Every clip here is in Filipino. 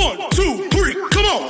1, 2, 3, come on!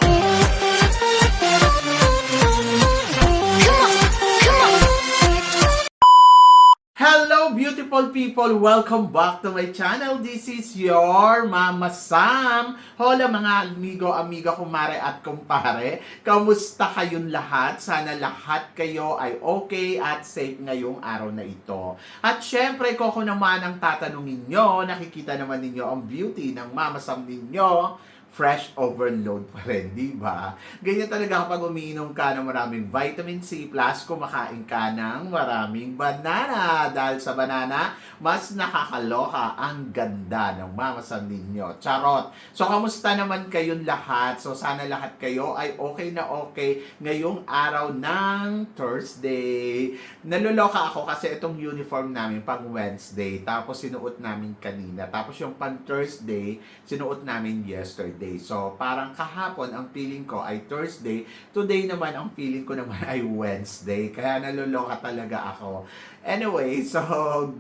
Hello beautiful people! Welcome back to my channel. This is your Mama Sam. Hola mga amigo, amiga, kumare at kumpare. Kamusta kayong lahat? Sana lahat kayo ay okay at safe ngayong araw na ito. At syempre, kung ako naman ang tatanungin nyo, nakikita naman ninyo ang beauty ng Mama Sam ninyo. Fresh overload pa rin, di ba? Ganyan talaga kapag umiinom ka ng maraming vitamin C plus kumakain ka ng maraming banana. Dahil sa banana, mas nakakaloka ang ganda ng Mama Sam ninyo. Charot! So, kamusta naman kayong lahat? So, sana lahat kayo ay okay na okay ngayong araw ng Thursday. Naluloka ako kasi itong uniform namin pang Wednesday. Tapos, sinuot namin kanina. Tapos, yung pang Thursday, sinuot namin yesterday. So, parang kahapon ang feeling ko ay Thursday. Today naman ang feeling ko naman ay Wednesday. Kaya naluloka talaga ako. Anyway, so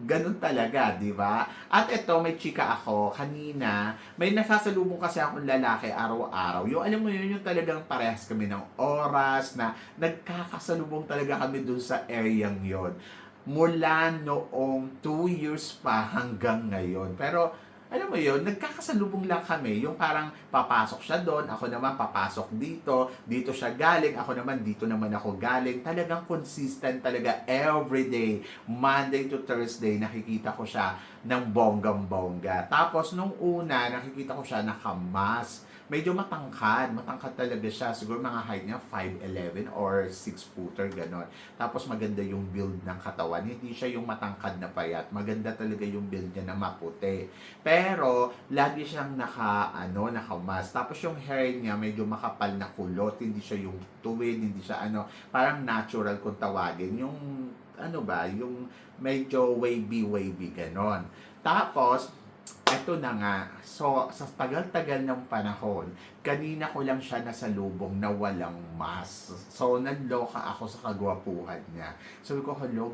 ganun talaga, di ba? At ito, may chika ako. Kanina, may nasasalubong kasi akong lalaki araw-araw. Yung alam mo yun, yung talagang parehas kami ng oras na nagkakasalubong talaga kami dun sa areang yon. Mula noong 2 years pa hanggang ngayon. Pero alam mo yun, nagkakasalubong lang kami. Yung parang papasok siya doon, ako naman papasok dito, dito siya galing, ako naman dito naman ako galing. Talagang consistent talaga everyday. Monday to Thursday, nakikita ko siya ng bonggang-bongga. Tapos nung una, nakikita ko siya nakamas. Medyo matangkad talaga siya. Siguro mga height niya 5'11 or 6-footer, gano'n. Tapos maganda yung build ng katawan. Hindi siya yung matangkad na payat. Maganda talaga yung build niya na maputi. Pero, lagi siyang nakamas. Tapos yung hair niya medyo makapal na kulot. Hindi siya yung tuwid, hindi siya parang natural kung tawagin. Yung, yung medyo wavy, gano'n. Tapos, eto na nga, so sa tagal-tagal ng panahon, kanina ko lang siya nasalubong na walang mask. So, nanloka ako sa kagwapuhan niya. Sabi ko, hello,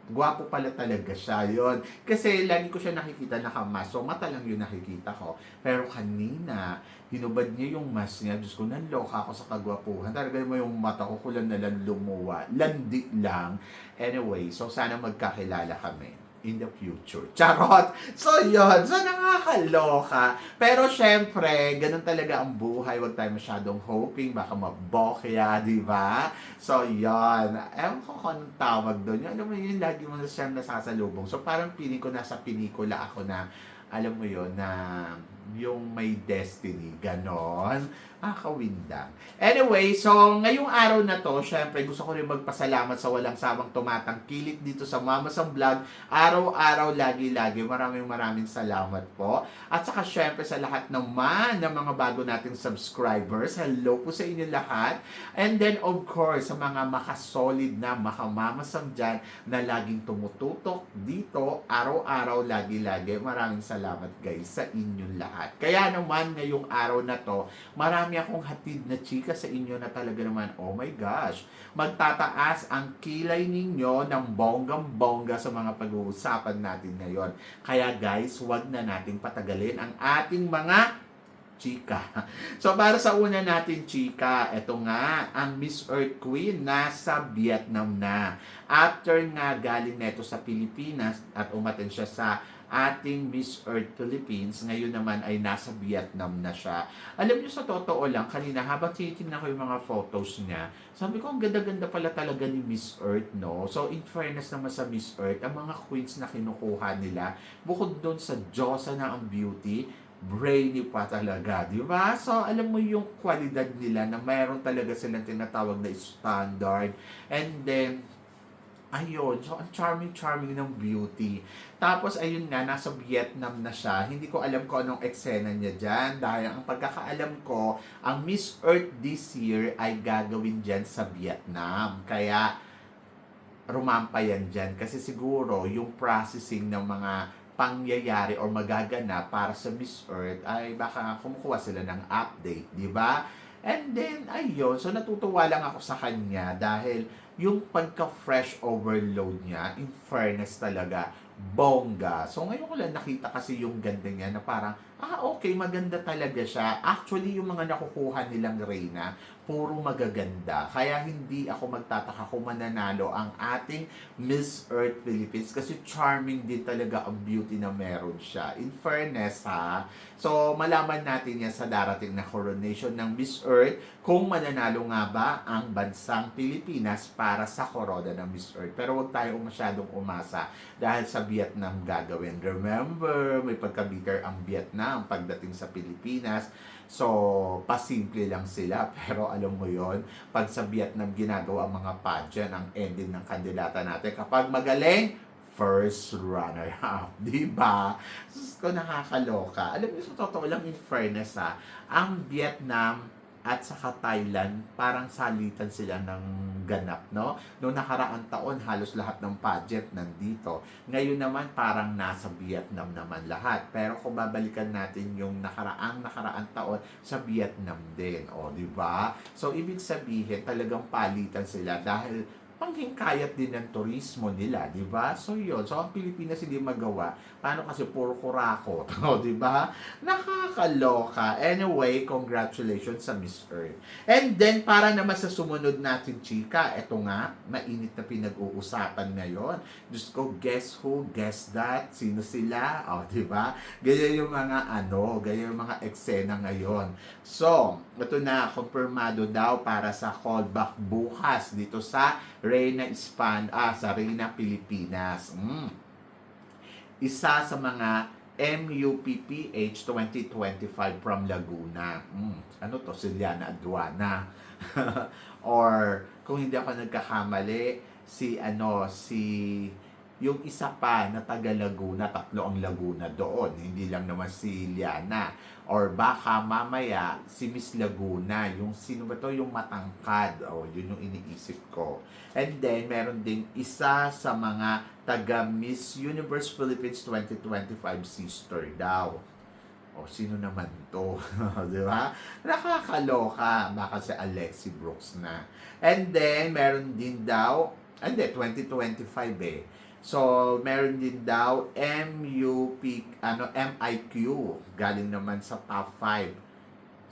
gwapo pala talaga siya, yon. Kasi lagi ko siya nakikita nakamas, so mata lang yung nakikita ko. Pero kanina, hinubad niya yung mask niya. Diyos ko, nanloka ako sa kagwapuhan. Talaga mo yung mata ko, kulang na lang lumuwa. Landi lang. Anyway, so sana magkakilala kami in the future. Charot! So, yun. So, nakakaloka. Pero, syempre, ganun talaga ang buhay. Huwag tayo masyadong hoping. Baka mabokya, di ba? So, yun. Ewan ko kung anong tawag doon. Alam mo yun, lagi mo na siyang nasasalubong. So, parang feeling ko nasa pinikula ako na, alam mo yun, na yung may destiny. Ganon. Kakawindang. Anyway, so ngayong araw na to, syempre gusto ko rin magpasalamat sa walang samang tumatangkilik dito sa Mama Sam Vlog. Araw-araw, lagi-lagi. Maraming salamat po. At saka syempre sa lahat naman ng mga bago nating subscribers. Hello po sa inyo lahat. And then of course, sa mga makasolid na Mama Sam dyan na laging tumututok dito, araw-araw, lagi-lagi. Maraming salamat guys sa inyong lahat. Kaya naman ngayong araw na to, marami akong hatid na chika sa inyo na talaga naman, oh my gosh, magtataas ang kilay ninyo ng bonggang-bongga sa mga pag-uusapan natin ngayon. Kaya guys, wag na nating patagalin ang ating mga chika. So para sa una natin chika, eto nga, ang Miss Earth Queen nasa Vietnam na. After nga galing neto sa Pilipinas at umaten siya sa ating Miss Earth Philippines, ngayon naman ay nasa Vietnam na siya. Alam niyo, sa totoo lang, kanina habang tinitingnan ko yung mga photos niya, sabi ko, ang ganda-ganda pala talaga ni Miss Earth, no? So, in fairness naman sa Miss Earth, ang mga queens na kinukuha nila, bukod doon sa Diyosa na ang beauty, brainy pa talaga, di ba? So, alam mo yung kwalidad nila na mayroon talaga silang tinatawag na standard. And then, ayun, so ang charming ng beauty. Tapos ayun nga, nasa Vietnam na siya. Hindi ko alam kung anong eksena niya dyan. Dahil ang pagkakaalam ko, ang Miss Earth this year ay gagawin dyan sa Vietnam. Kaya rumampa yan dyan. Kasi siguro yung processing ng mga pangyayari or magaganap para sa Miss Earth ay baka kumukuha sila ng update, di ba? And then, ayun, so natutuwa lang ako sa kanya dahil yung pagka-fresh overload niya, in fairness talaga, bongga. So ngayon ko lang nakita kasi yung ganda niya na parang, Okay, maganda talaga siya. Actually, yung mga nakukuha nilang reyna, puro magaganda. Kaya hindi ako magtataka kung mananalo ang ating Miss Earth Philippines kasi charming din talaga ang beauty na meron siya. In fairness ha, so malaman natin yan sa darating na coronation ng Miss Earth kung mananalo nga ba ang bansang Pilipinas para sa corona ng Miss Earth. Pero huwag tayong masyadong umasa dahil sa Vietnam gagawin. Remember, may pagka-bitter ang Vietnam pagdating sa Pilipinas. So, pasimple lang sila. Pero alam mo yon, pag sa Vietnam ginagawa ang mga pageant, ang ending ng kandidata natin, kapag magaling, first runner-up. Diba? Sus ko, nakakaloka. Alam niyo, sa totoo lang, in fairness ha, ang Vietnam at saka Thailand, parang salitan sila ng ganap, no? Noong nakaraang taon, halos lahat ng pageant nandito. Ngayon naman, parang nasa Vietnam naman lahat. Pero kung babalikan natin yung nakaraang taon, sa Vietnam din, o, di ba? So, ibig sabihin, talagang palitan sila dahil panghingkayat din ng turismo nila, di ba? So yun, so ang Pilipinas hindi magawa. Paano kasi puro kurakot, no, di ba? Nakakaloka. Anyway, congratulations sa Miss Earth. And then para naman sa sumunod natin, chika, eto nga, mainit na pinag-uusapan ngayon. Diyos ko, guess who, guess that, sino sila, o, di ba? Ganyan yung mga ganyan yung mga eksena ngayon. So, ito na, kumpirmado daw para sa callback bukas dito sa sa Reyna Pilipinas. Isa sa mga MUPPH 2025 from Laguna. Ano to? Si Liana Aduana. Or, kung hindi ako nagkakamali, yung isa pa na taga Laguna, tatlo ang Laguna doon. Hindi lang naman si Liana. Or baka mamaya, si Miss Laguna. Yung sino ba to? Yung matangkad. Yun yung iniisip ko. And then, meron din isa sa mga taga Miss Universe Philippines 2025 sister daw. Sino naman to? Di ba? Nakakaloka. Baka si Alexi Brooks na. And then, meron din daw, 2025 eh. So, meron din daw MIQ, galing naman sa top 5.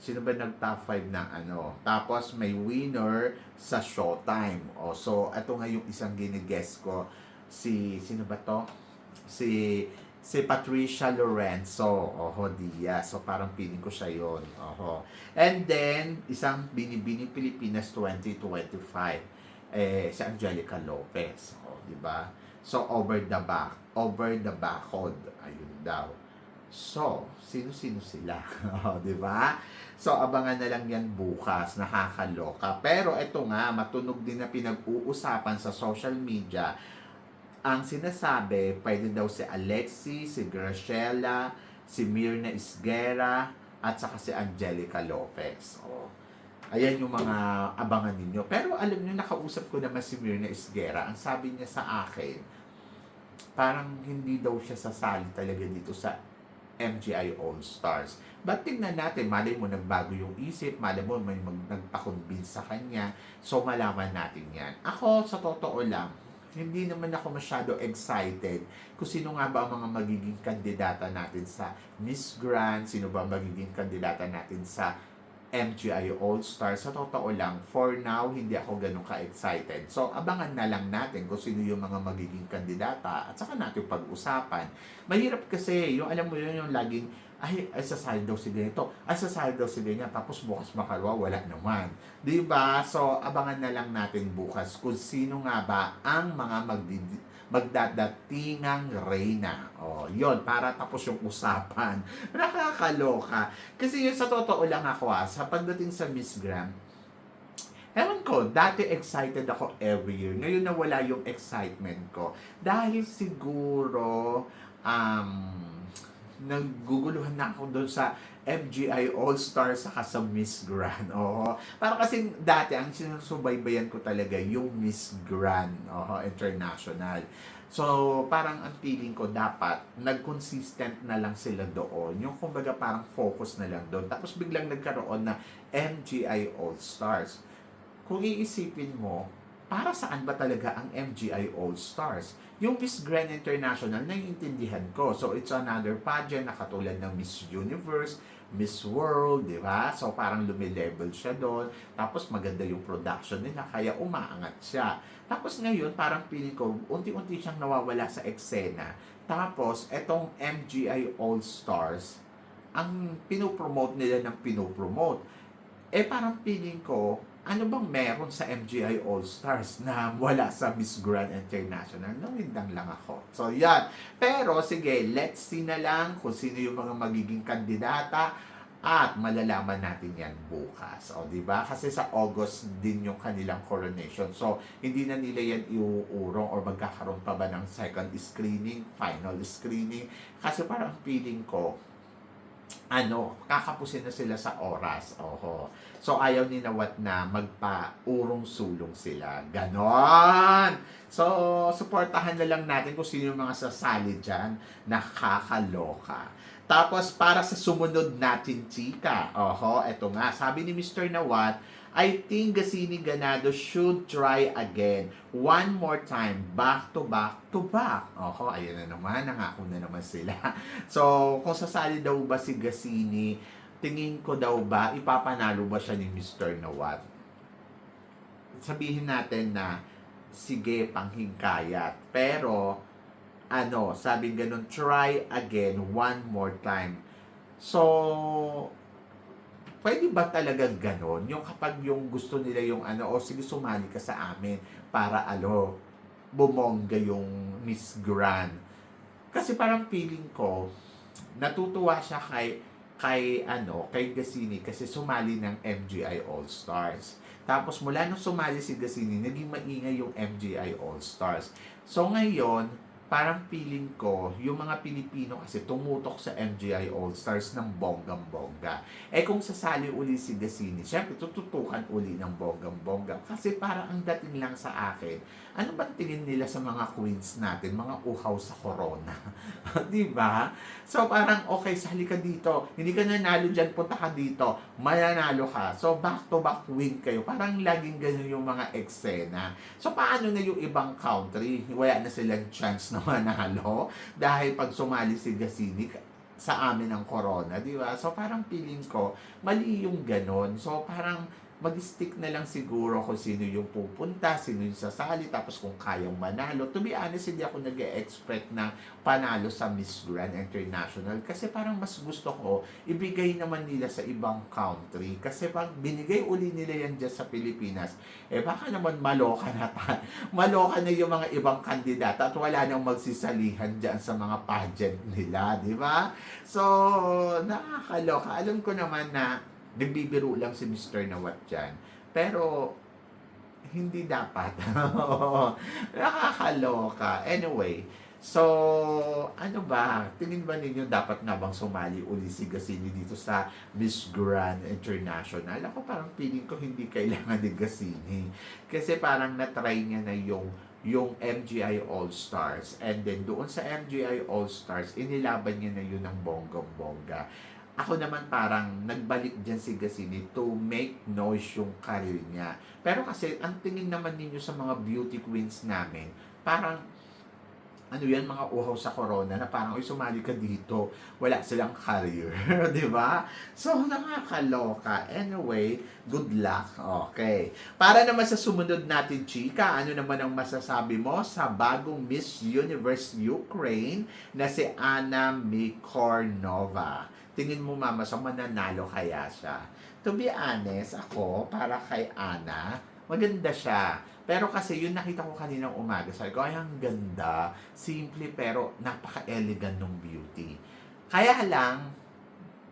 Sino ba nag-top 5 ng Tapos, may winner sa Showtime. So, ito nga yung isang ginigess ko. Sino ba to? Si Patricia Lorenzo. Diaz. So, parang feeling ko siya yun. And then, isang Binibini Pilipinas 2025. Si Angelica Lopez. Di ba? So, over the backhood. Ayun daw. So, sino-sino sila? Di ba? So, abangan na lang yan bukas. Nakakaloka. Pero ito nga, matunog din na pinag-uusapan sa social media. Ang sinasabi, pwede daw si Alexi, si Graciela, si Mirna Isguera, at saka si Angelica Lopez. Ayan yung mga abangan ninyo. Pero alam niyo, nakausap ko naman si Mirna Isguera. Ang sabi niya sa akin, parang hindi daw siya sasali talaga dito sa MGI All-Stars. But tignan natin, malay mo nagbago yung isip, malay mo may nagpa-convince sa kanya. So malaman natin yan. Ako, sa totoo lang, hindi naman ako masyado excited kung sino nga ba ang mga magiging kandidata natin sa Miss Grand, sino ba magiging kandidata natin sa MGI All-Star. Sa totoo lang, for now, hindi ako ganun ka-excited. So, abangan na lang natin kung sino yung mga magiging kandidata at saka natin pag-usapan. Mahirap kasi, yung alam mo yun, yung laging, ay sasali daw si ganito, sasali daw si ganyan, tapos bukas makalawa, wala naman. Diba? So, abangan na lang natin bukas kung sino nga ba ang mga magdadatingang reyna. Yon para tapos yung usapan. Nakakaloka. Kasi yun, sa totoo lang ako sa pagdating sa Miss Grand, ewan ko, dati excited ako every year. Ngayon nawala yung excitement ko. Dahil siguro, nagguguluhan na ako doon sa MGI All-Star saka sa Miss Grand. Para kasi dati ang sinusubaybayan ko talaga yung Miss Grand International. So, parang ang feeling ko dapat nag-consistent na lang sila doon. Yung kumbaga parang focus na lang doon. Tapos biglang nagkaroon na MGI All-Stars. Kung iisipin mo, para saan ba talaga ang MGI All-Stars? Yung Miss Grand International, naiintindihan ko. So, it's another pageant na katulad ng Miss Universe, Miss World, di ba? So, parang lumilevel siya doon. Tapos, maganda yung production nila, kaya umaangat siya. Tapos ngayon, parang feeling ko, unti-unti siyang nawawala sa eksena. Tapos, etong MGI All-Stars, ang pinopromote nila ng pinopromote. Parang feeling ko, ano bang meron sa MGI All-Stars na wala sa Miss Grand International? Nawindang lang ako. So, yan. Pero, sige, let's see na lang kung sino yung mga magiging kandidata at malalaman natin yan bukas. O, di ba? Kasi sa August din yung kanilang coronation. So, hindi na nila yan iuurong or magkakaroon pa ba ng second screening, final screening. Kasi parang feeling ko, kakapusin na sila sa oras. Oho. So, ayaw ni Nawat na magpa-urong-sulong sila. Ganon! So, suportahan na lang natin kung sino yung mga sasali dyan. Nakakaloka. Tapos, para sa sumunod natin, chika. Oho, eto nga. Sabi ni Mr. Nawat, I think Gasini Ganado should try again. One more time. Back to back to back. Oho, ayun na naman. Nangako na naman sila. So, kung sasali daw ba si Gasini, tingin ko daw ba, ipapanalo ba siya ni Mr. Nawat? Sabihin natin na, sige, panghingkayat. Pero, sabi ganun, try again one more time. So, pwede ba talaga ganon? Yung kapag yung gusto nila yung o sige sumali ka sa amin para bumongga yung Miss Grand. Kasi parang feeling ko, natutuwa siya kay Gasini kasi sumali ng MGI All-Stars. Tapos mula nung sumali si Gasini, naging maingay yung MGI All-Stars. So ngayon, parang feeling ko, yung mga Pilipino kasi tumutok sa MGI All-Stars ng bonggang-bongga. Kung sasali uli si Gasini, syempre tututukan uli ng bonggang-bongga. Kasi parang ang dating lang sa akin, ano ba tingin nila sa mga queens natin, mga uhaw sa corona? Diba? So parang, okay, sali ka dito. Hindi ka nanalo dyan, punta ka dito. Mananalo ka. So back-to-back win kayo. Parang laging ganyan yung mga eksena. So paano na yung ibang country? Wala na silang chance na manalo dahil pag sumali si Gasini sa amin ang corona, di ba? So parang feeling ko mali yung ganon. So parang mag-stick na lang siguro kung sino yung pupunta, sino yung sasali, tapos kung kayang manalo. To be honest, hindi ako nag-expect na panalo sa Miss Grand International kasi parang mas gusto ko ibigay naman nila sa ibang country. Kasi pag binigay uli nila yan dyan sa Pilipinas, baka naman maloka na maloka na yung mga ibang kandidata at wala nang magsisalihan dyan sa mga pageant nila, di ba? So, nakakaloka. Alam ko naman na nagbibiro lang si Mr. Nawat dyan. Pero, hindi dapat. Nakakaloka. Anyway, so, ano ba? Tingin ba ninyo dapat nga bang sumali uli si Gasini dito sa Miss Grand International? Ako parang feeling ko hindi kailangan ni Gasini. Kasi parang na-try niya na yung MGI All-Stars. And then, doon sa MGI All-Stars, inilaban niya na yun ng bonggang-bongga. Ako naman parang nagbalik dyan si Gasini to make noise yung career niya. Pero kasi, ang tingin naman ninyo sa mga beauty queens namin, parang, mga uhaw sa corona na parang, sumali ka dito, wala silang career. Di ba? So, nakakaloka. Anyway, good luck. Okay. Para naman sa sumunod natin, chika, ano naman ang masasabi mo sa bagong Miss Universe Ukraine na si Anna Mikornova? Tingin mo, mama, sa mananalo kaya siya? To be honest, ako, para kay Ana, maganda siya. Pero kasi yun nakita ko kaninang umaga, sabi ko, ay ang ganda, simple pero napaka-elegant ng beauty. Kaya lang,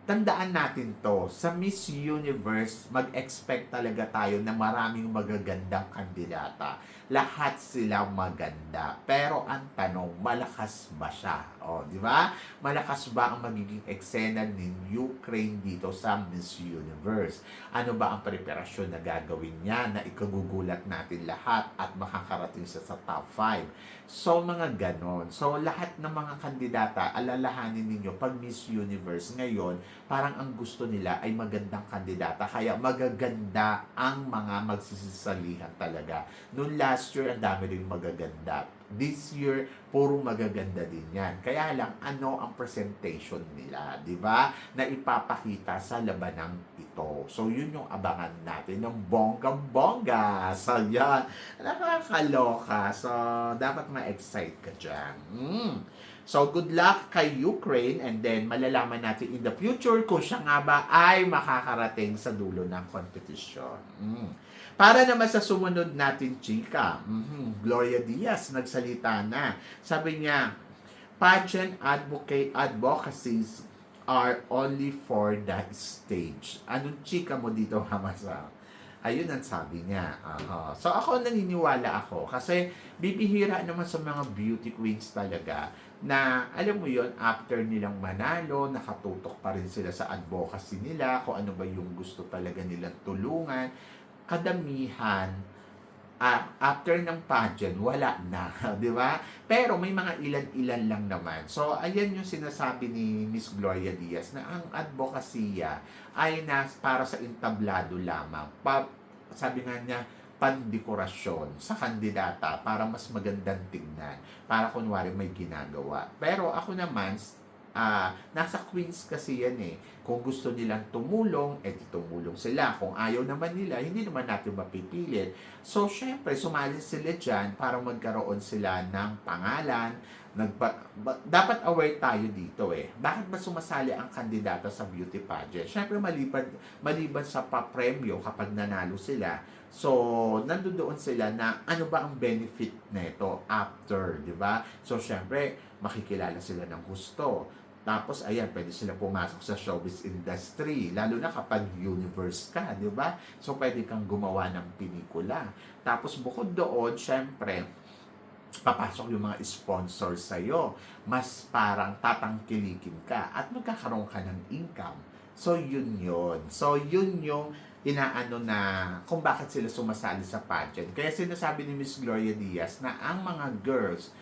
tandaan natin to, sa Miss Universe, mag-expect talaga tayo na maraming magagandang kandidata. Lahat sila maganda. Pero ang tanong, malakas ba siya? Di ba? Malakas ba ang magiging eksena ni Ukraine dito sa Miss Universe? Ano ba ang preparasyon na gagawin niya na ikagugulat natin lahat at makakarating siya sa top 5? So, mga ganon. So, lahat ng mga kandidata, alalahanin ninyo, pag Miss Universe ngayon, parang ang gusto nila ay magandang kandidata. Kaya magaganda ang mga magsisalihan talaga. Noong last year, ang dami rin magaganda. This year, puro magaganda din yan. Kaya lang, ano ang presentation nila, di ba? Na ipapakita sa labanang ito. So, yun yung abangan natin ng bonggang-bongga. So, yan. Nakakaloka. So, dapat ma-excite ka dyan. So, good luck kay Ukraine and then malalaman natin in the future kung siya nga ba ay makakarating sa dulo ng kompetisyon. Para naman sa sumunod natin, chika, Gloria Diaz nagsalita na. Sabi niya, pageant advocacies are only for that stage. Anong chika mo dito, Hamasa? Ayun ang sabi niya. So ako naniniwala ako kasi bibihira naman sa mga beauty queens talaga na alam mo yon after nilang manalo, nakatutok pa rin sila sa advocacy nila, kung ano ba yung gusto talaga nilang tulungan. Kadamihan, after ng pageant, wala na, di ba? Pero may mga ilan-ilan lang naman. So, ayan yung sinasabi ni Miss Gloria Diaz na ang advokasya ay para sa entablado lamang. Sabi nga niya, pandekorasyon sa kandidata para mas magandang tignan. Para kunwari may ginagawa. Pero ako naman, nasa queens kasi yan eh. Kung gusto nilang tumulong, tumulong sila. Kung ayaw naman nila, hindi naman natin mapipilit. So, syempre, sumali sila dyan para magkaroon sila ng pangalan. Dapat aware tayo dito eh. Bakit ba sumasali ang kandidata sa beauty pageant? Syempre, maliban sa papremyo kapag nanalo sila. So, nandoon sila na ano ba ang benefit nito after, di ba? So, syempre, makikilala sila ng gusto. Tapos, ayan, pwede sila pumasok sa showbiz industry. Lalo na kapag universe ka, di ba? So, pwede kang gumawa ng pelikula. Tapos, bukod doon, syempre, papasok yung mga sponsors sa'yo. Mas parang tatangkilikin ka at magkakaroon ka ng income. So, yun yun. So, yun yung inaano na kung bakit sila sumasali sa pageant. Kaya sinasabi ni Miss Gloria Diaz na ang mga girls,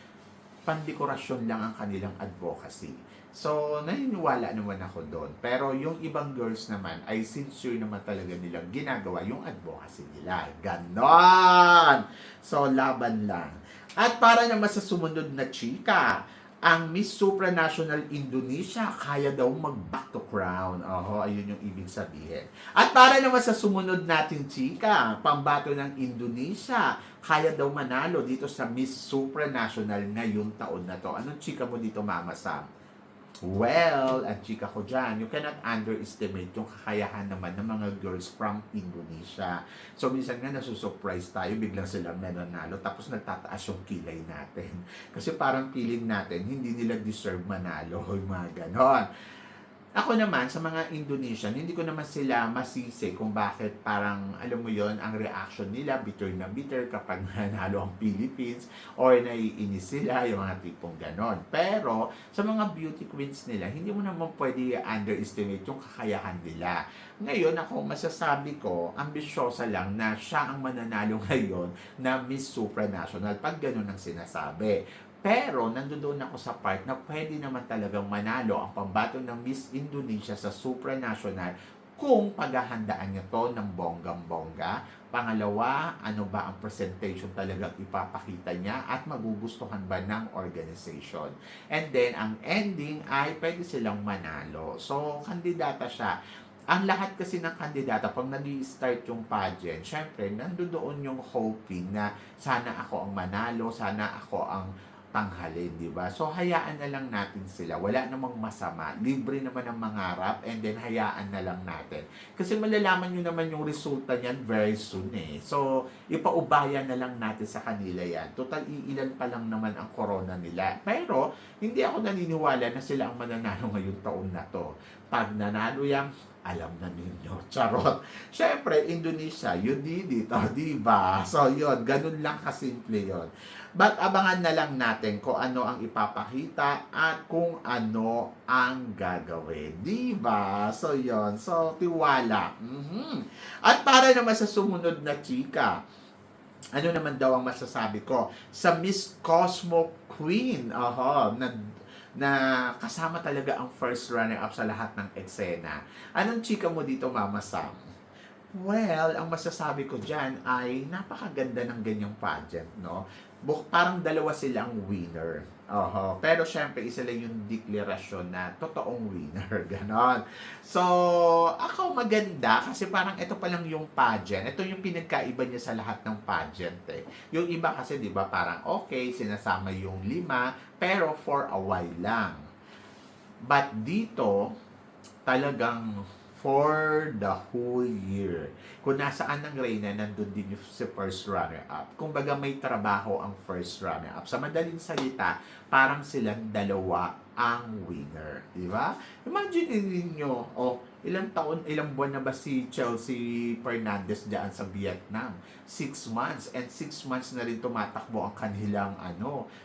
pandekorasyon lang ang kanilang advocacy. So, naniniwala naman ako doon. Pero yung ibang girls naman ay sincere naman talaga nilang ginagawa yung advocacy nila. Ganon! So, laban lang. At para naman sa sumunod na chika, ang Miss Supranational Indonesia kaya daw mag-back to crown. Ayun yung ibig sabihin. At para naman sa sumunod nating chika, pambato ng Indonesia, kaya daw manalo dito sa Miss Supranational ngayong taon na to. Anong chika mo dito, Mama Sam? Well, ang chika ko dyan, you cannot underestimate yung kakayahan naman ng mga girls from Indonesia. So, minsan nga nasusurprise tayo, biglang silang nananalo, tapos nagtataas yung kilay natin. Kasi parang feeling natin, hindi nila deserve manalo, yung mga ganon. Ako naman, sa mga Indonesian, hindi ko naman sila masisi kung bakit parang, alam mo yon ang reaction nila, bitter na bitter kapag nanalo ang Philippines, or naiinis sila, yung mga tipong ganon. Pero, sa mga beauty queens nila, hindi mo naman pwede underestimate yung kakayahan nila. Ngayon, ako, masasabi ko, ambisyosa lang na siya ang mananalo ngayon na Miss Supranational, pag ganon ang sinasabi. Pero, nandoon ako sa part na pwede naman talagang manalo ang pambato ng Miss Indonesia sa supranational kung paghahandaan niya to ng bonggang-bongga. Pangalawa, ano ba ang presentation talagang ipapakita niya at magugustuhan ba ng organization. And then, ang ending ay pwede silang manalo. So, kandidata siya. Ang lahat kasi ng kandidata, pag nag-i-start yung pageant, syempre, nandoon yung hoping na sana ako ang manalo, sana ako ang tanghalin, di ba? So, hayaan na lang natin sila. Wala namang masama. Libre naman ang mangarap and then hayaan na lang natin. Kasi malalaman nyo naman yung resulta niyan very soon eh. So, ipaubayan na lang natin sa kanila yan. Total, iilan pa lang naman ang corona nila. Pero, hindi ako naniniwala na sila ang mananalo ngayong taon na to. Pag nanalo yan, alam na ninyo. Charot. Siyempre, Indonesia, you did it. Di ba? So, yun. Ganun lang kasimple yun. But abangan na lang natin kung ano ang ipapakita at kung ano ang gagawin. Diba? So, yon. So, tiwala. At para naman sa sumunod na chika, ano naman daw ang masasabi ko? Sa Miss Cosmo Queen, na kasama talaga ang first runner-up sa lahat ng eksena. Anong chika mo dito, Mama Sam? Well, ang masasabi ko dyan ay napakaganda ng ganyang pageant, no? Parang dalawa silang winner. Oho. Pero syempre, isa lang yung deklarasyon na totoong winner. Ganon. So, ako maganda kasi parang ito pa lang yung pageant. Ito yung pinagkaiba niya sa lahat ng pageant eh. Yung iba kasi, di ba, parang okay, sinasama yung 5, pero for a while lang. But dito, talagang for the whole year. Kung nasaan ang Reyna, nandun din yung si first runner-up. Kumbaga may trabaho ang first runner-up. Sa madaling salita, parang silang dalawa ang winner. Di ba? Imagine ninyo, ilang buwan na ba si Chelsea Fernandez dyan sa Vietnam? 6 months. And 6 months na rin tumatakbo ang kanilang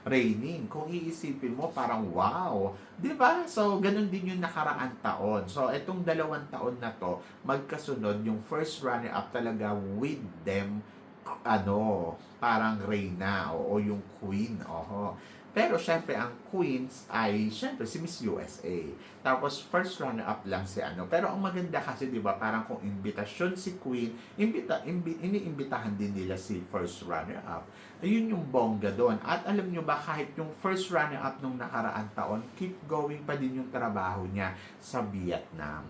reigning. Kung iisipin mo, parang wow. Di ba? So, ganun din yung nakaraan taon. So, itong 2 taon na to, magkasunod yung first runner-up talaga with them, parang Reyna o yung Queen. Pero syempre ang queens ay syempre si Miss USA. Tapos first runner-up lang si Pero ang maganda kasi 'di ba, parang kung imbitasyon si Queen, iniimbitahan din nila si first runner-up. Ayun yung bongga doon. At alam nyo ba, kahit yung first runner-up nung nakaraan taon, keep going pa din yung trabaho niya sa Vietnam.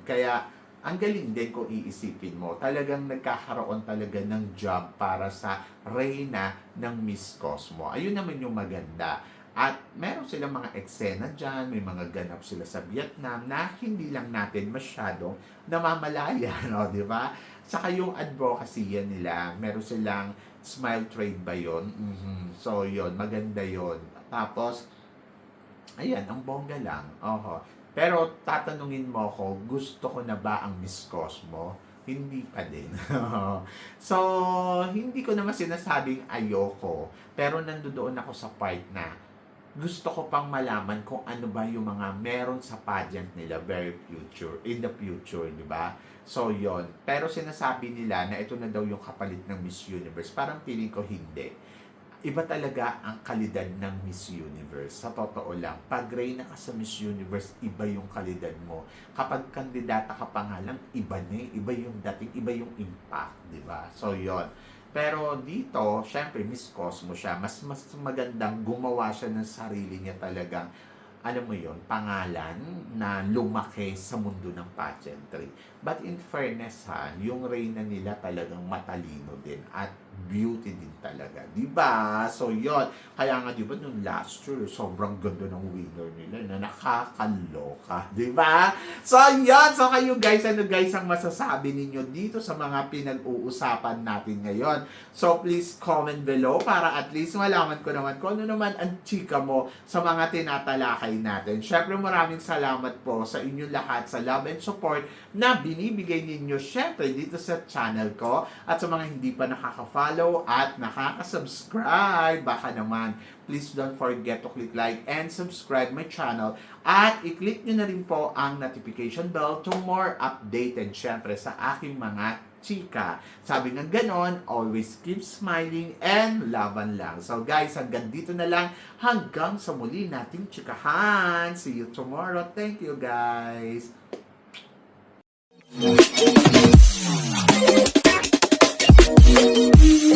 Kaya ang galing din kung iisipin mo. Talagang nagkakaroon talaga ng job para sa Reyna ng Miss Cosmo. Ayun naman yung maganda. At meron silang mga eksena dyan, may mga ganap sila sa Vietnam na hindi lang natin masyadong namamalayan, di ba? Saka yung advocacy nila, meron silang smile trade ba yun? So yun, maganda yun. Tapos, ayan, ang bongga lang. Pero tatanungin mo ako, gusto ko na ba ang Miss Cosmo? Hindi pa din. So, hindi ko naman sinasabing ayoko. Pero nandoon ako sa part na gusto ko pang malaman kung ano ba yung mga meron sa pageant nila in the future, di ba? So, yon. Pero sinasabi nila na ito na daw yung kapalit ng Miss Universe. Parang feeling ko hindi. Iba talaga ang kalidad ng Miss Universe. Sa totoo lang, pag Reyna ka sa Miss Universe, iba yung kalidad mo. Kapag kandidata ka pa nga lang, iba na, iba yung dating, iba yung impact, di ba? So, yon. Pero dito, syempre, Miss Cosmo siya. Mas magandang gumawa siya ng sarili niya talagang, alam mo yon, pangalan na lumaki sa mundo ng pageantry. But in fairness yung Reyna nila talagang matalino din at beauty din talaga, di ba? So yon, kaya nga di ba nung last year sobrang ganda ng winner nila na nakakaloka, di ba? So yon, so kayo guys, ano guys ang masasabi ninyo dito sa mga pinag-uusapan natin ngayon? So please comment below para at least malaman ko naman kung ano naman ang chika mo sa mga tinatalakay natin. Syempre maraming salamat po sa inyong lahat sa love and support na binibigay ninyo syempre dito sa channel ko, at sa mga hindi pa nakaka-follow at nakaka-subscribe, baka naman please don't forget to click like and subscribe my channel at i-click nyo na rin po ang notification bell to more updated syempre sa aking mga chika. Sabi nga ganon, always keep smiling and laban lang. So guys, hanggang dito na lang, hanggang sa muli nating chikahan. See you tomorrow. Thank you guys. Thank you.